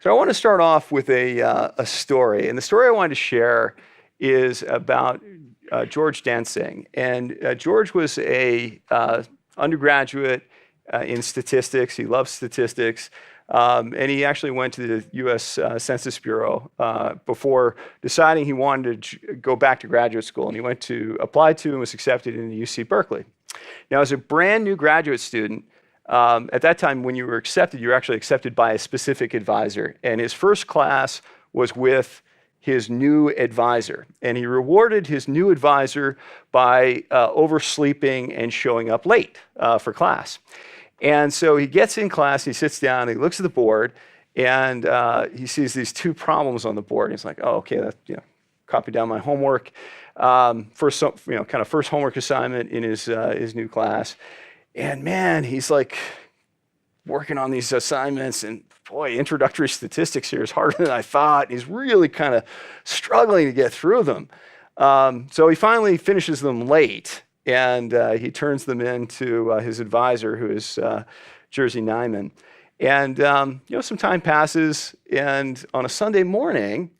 So I want to start off with a story, and the story I wanted to share is about George Dancing. And George was a undergraduate in statistics. He loved statistics, and he actually went to the U.S. Census Bureau before deciding he wanted to go back to graduate school. And he went to apply to and was accepted into UC Berkeley. Now, as a brand new graduate student, at that time, when you were accepted, you were actually accepted by a specific advisor. And his first class was with his new advisor. And he rewarded his new advisor by oversleeping and showing up late for class. And so he gets in class, he sits down, he looks at the board, and he sees these two problems on the board. And he's like, oh, okay, that's, copy down my homework. First homework assignment in his new class. And man, he's like working on these assignments, and boy, introductory statistics here is harder than I thought. He's really kind of struggling to get through them. So he finally finishes them late, and he turns them in to his advisor, who is Jersey Nyman. And some time passes, and on a Sunday morning,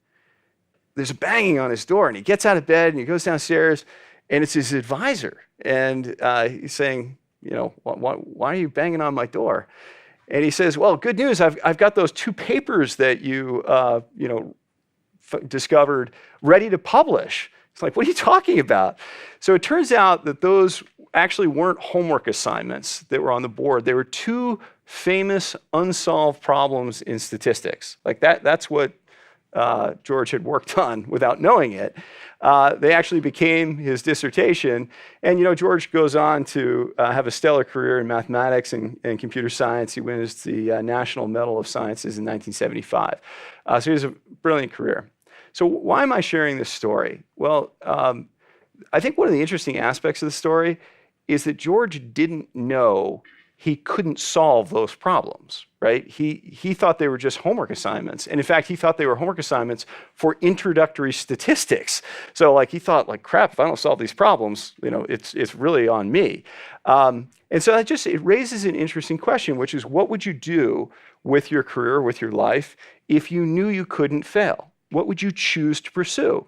there's a banging on his door, and he gets out of bed and he goes downstairs, and it's his advisor, and he's saying, why are you banging on my door? And he says, well, good news, I've got those two papers that you discovered ready to publish. It's like, what are you talking about? So it turns out that those actually weren't homework assignments that were on the board. They were two famous unsolved problems in statistics. Like that's what George had worked on without knowing it. They actually became his dissertation. And, George goes on to have a stellar career in mathematics and computer science. He wins the National Medal of Sciences in 1975. So he has a brilliant career. So why am I sharing this story? Well, I think one of the interesting aspects of the story is that George didn't know he couldn't solve those problems, right? He thought they were just homework assignments. And in fact, he thought they were homework assignments for introductory statistics. So he thought crap, if I don't solve these problems, it's really on me. And so it raises an interesting question, which is, what would you do with your career, with your life, if you knew you couldn't fail? What would you choose to pursue?